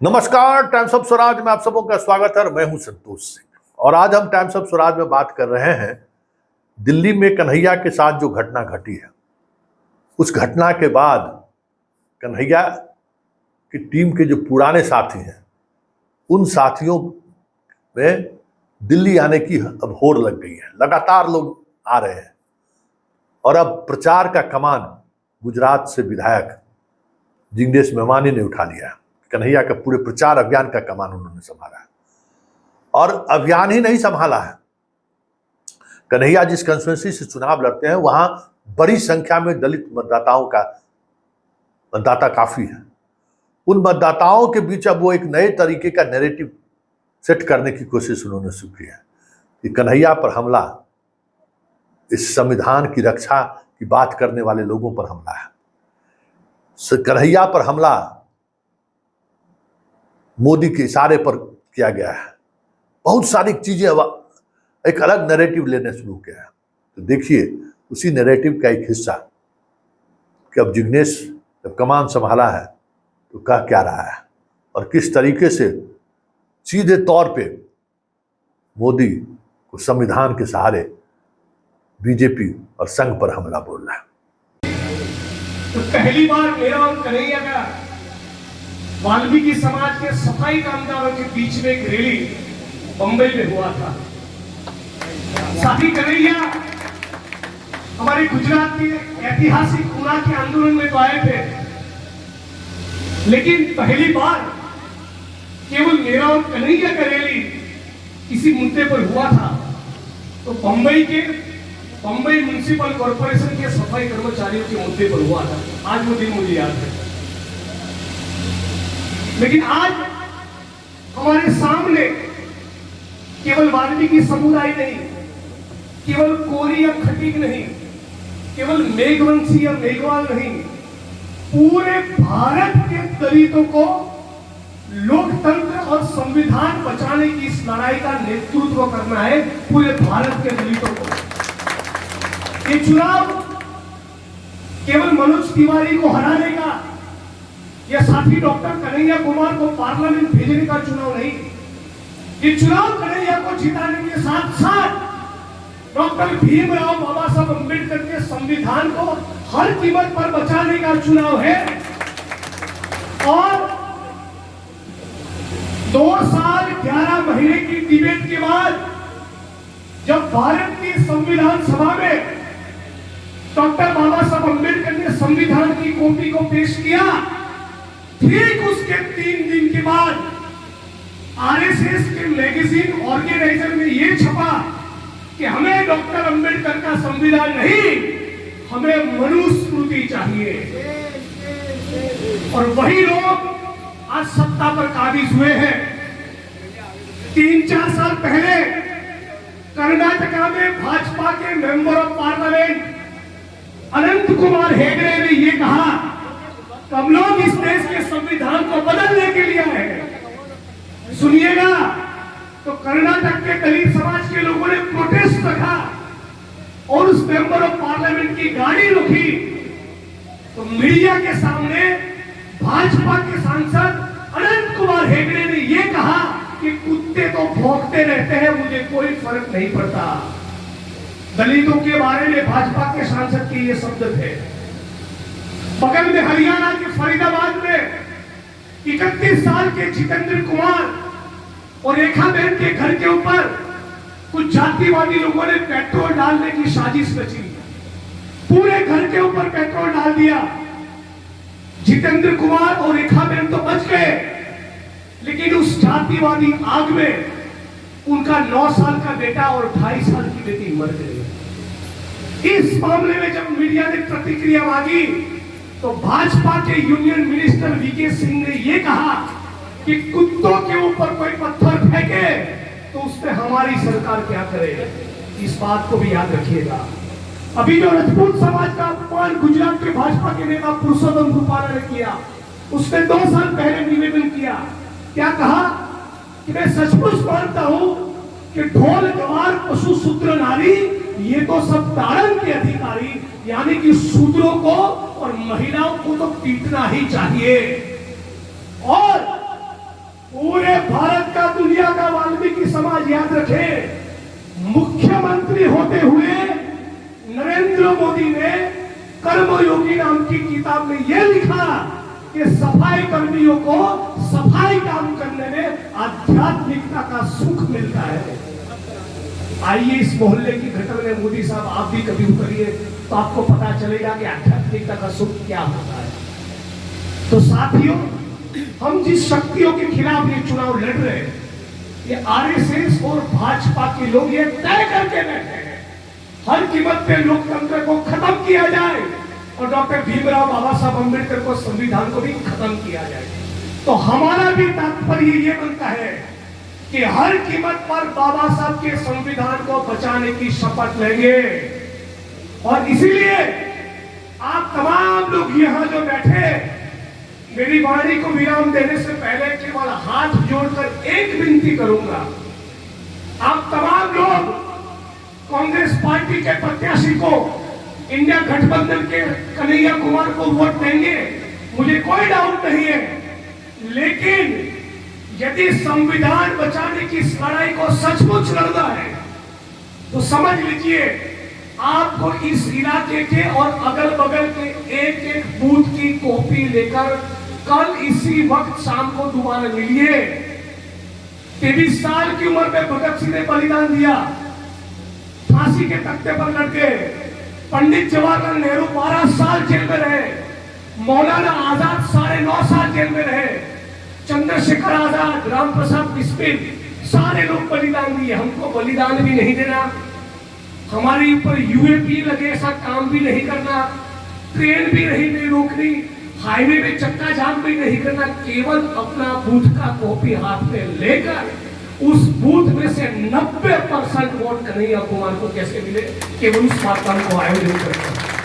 नमस्कार, times of Swaraj में आप सबों का स्वागत है। मैं हूं संतोष सिंह और आज हम टाइम्स ऑफ स्वराज में बात कर रहे हैं दिल्ली में कन्हैया के साथ जो घटना घटी है। उस घटना के बाद कन्हैया की टीम के जो पुराने साथी हैं, उन साथियों में दिल्ली आने की अब होड़ लग गई है। लगातार लोग आ रहे हैं और अब प्रचार का कमान गुजरात से विधायक जिग्नेश मेवानी ने उठा लिया है। कन्हैया का पूरे प्रचार अभियान का कमान उन्होंने संभाला है और अभियान ही नहीं संभाला है। कन्हैया जिस कंस्टिट्यूएंसी से चुनाव लड़ते हैं वहां बड़ी संख्या में दलित मतदाता काफी है। उन मतदाताओं के बीच अब वो एक नए तरीके का नैरेटिव सेट करने की कोशिश उन्होंने शुरू की है कि कन्हैया पर हमला इस संविधान की रक्षा की बात करने वाले लोगों पर हमला है। कन्हैया पर हमला मोदी के इशारे पर किया गया है। बहुत सारी चीजें एक अलग नैरेटिव लेने शुरू किया है। तो देखिए उसी नैरेटिव का एक हिस्सा कि अब जिग्नेश जब कमान संभाला है तो कह क्या रहा है और किस तरीके से सीधे तौर पे मोदी को संविधान के सहारे बीजेपी और संघ पर हमला बोल रहा है। तो पहली बार मेरा और कन्हैया का वाल्मीकि समाज के सफाई कामगारों के बीच में एक रैली बंबई में हुआ था। साथी कन्हैया हमारे गुजरात के ऐतिहासिक पूना के आंदोलन में तो आए थे, लेकिन पहली बार केवल मेरा और कन्हैया का रैली किसी मुद्दे पर हुआ था तो बंबई म्युनिसिपल कॉर्पोरेशन के सफाई कर्मचारियों के मुद्दे पर हुआ था। आज वो दिन मुझे याद है। लेकिन आज हमारे सामने केवल वाल्मीकि समुदाय नहीं, केवल कोरी या खटीक नहीं, केवल मेघवंशी या मेघवाल नहीं, पूरे भारत के दलितों को लोकतंत्र और संविधान बचाने की इस लड़ाई का नेतृत्व करना है। पूरे भारत के दलितों को ये चुनाव केवल मनोज तिवारी को हराने का या साथी डॉक्टर कन्हैया कुमार को पार्लियामेंट भेजने का चुनाव नहीं। ये चुनाव कन्हैया को जिताने के साथ साथ डॉक्टर भीमराव बाबा साहब अम्बेडकर के संविधान को हर कीमत पर बचाने का चुनाव है। और 2 साल 11 महीने की डिबेट के बाद जब भारत की संविधान सभा में डॉक्टर बाबा साहब अम्बेडकर ने संविधान की कॉपी को पेश किया, ठीक उसके 3 दिन के बाद आरएसएस के मैगजीन ऑर्गेनाइजर में यह छपा कि हमें डॉक्टर अंबेडकर का संविधान नहीं, हमें मनुस्मृति चाहिए। और वही लोग आज सत्ता पर काबिज हुए हैं। 3-4 साल पहले कर्नाटका में भाजपा के मेंबर ऑफ पार्लियामेंट अनंत कुमार हेगड़े ने यह कहा हम लोग इस देश के संविधान को बदलने के लिए आए हैं। सुनिएगा, तो कर्नाटक के दलित समाज के लोगों ने प्रोटेस्ट रखा और उस मेंबर ऑफ पार्लियामेंट की गाड़ी रुकी तो मीडिया के सामने भाजपा के सांसद अनंत कुमार हेगड़े ने यह कहा कि कुत्ते तो भौंकते रहते हैं, मुझे कोई फर्क नहीं पड़ता। दलितों के बारे में भाजपा के सांसद के ये शब्द थे। बगल में हरियाणा के फरीदाबाद में 31 साल के जितेंद्र कुमार और रेखा बहन के घर के ऊपर कुछ जातिवादी लोगों ने पेट्रोल डालने की साजिश रची। पूरे घर के ऊपर पेट्रोल डाल दिया। जितेंद्र कुमार और रेखा बहन तो बच गए, लेकिन उस जातिवादी आग में उनका 9 साल का बेटा और 2.5 साल की बेटी मर गई। इस मामले में जब मीडिया ने प्रतिक्रिया मांगी तो भाजपा के यूनियन मिनिस्टर वीके सिंह ने यह कहा कि कुत्तों के ऊपर कोई पत्थर फेंके तो उसमें हमारी सरकार क्या करे। इस बात को भी याद रखिएगा। अभी जो राजपूत समाज का अपमान गुजरात के भाजपा के नेता पुरुषोत्तम रूपाला ने किया, उसने 2 साल पहले निवेदन किया। क्या कहा कि मैं सचमुच मानता हूं कि ढोल गवार पशु शूद्र नारी ये तो सब ताड़न के अधिकारी, यानी कि शूद्रों को और महिलाओं को तो पीटना ही चाहिए। और नाम की किताब में यह लिखा कि सफाई कर्मियों को सफाई काम करने में आध्यात्मिकता का सुख मिलता है। आइए इस मोहल्ले की घटना में मोदी साहब आप भी कभी उतरिए तो आपको पता चलेगा कि आध्यात्मिकता का सुख क्या होता है। तो साथियों, हम जिस शक्तियों के खिलाफ ये चुनाव लड़ रहे हैं, ये आरएसएस और भाजपा के लोग ये तय करके बैठे हैं हर कीमत पे लोकतंत्र को खत्म किया जाए और डॉक्टर भीमराव बाबा साहब अम्बेडकर को संविधान को भी खत्म किया जाए। तो हमारा भी तात्पर्य ये बनता है कि हर कीमत पर बाबा साहब के संविधान को बचाने की शपथ लेंगे। और इसीलिए आप तमाम लोग यहां जो बैठे, मेरी वाणी को विराम देने से पहले केवल हाथ जोड़कर एक विनती करूंगा, आप तमाम लोग कांग्रेस पार्टी के प्रत्याशी को, इंडिया गठबंधन के कन्हैया कुमार को वोट देंगे, मुझे कोई डाउट नहीं है। लेकिन यदि संविधान बचाने की इस लड़ाई को सचमुच लड़ना है तो समझ लीजिए आपको इस इलाके के और अगल बगल के एक एक बूथ की कॉपी लेकर कल इसी वक्त शाम को दोबारा मिलिए। 23 साल की उम्र में भगत सिंह ने बलिदान दिया, फांसी के तख्ते पर लड़ गए। पंडित जवाहरलाल नेहरू 12 साल जेल में रहे, मौलाना आजाद 9.5 साल जेल में रहे, चंद्रशेखर आजाद, राम प्रसाद बिस्मिल, सारे लोग बलिदान दिए। हमको बलिदान भी नहीं देना, हमारे ऊपर यूएपी लगे ऐसा काम भी नहीं करना, ट्रेन भी नहीं रोकनी, हाईवे में चक्का जाम भी नहीं करना, केवल अपना बूथ का कॉपी हाथ में लेकर उस बूथ में से 90% वोट कन्हैया कुमार को कैसे मिले, केवल उस बात को आयोजन करना।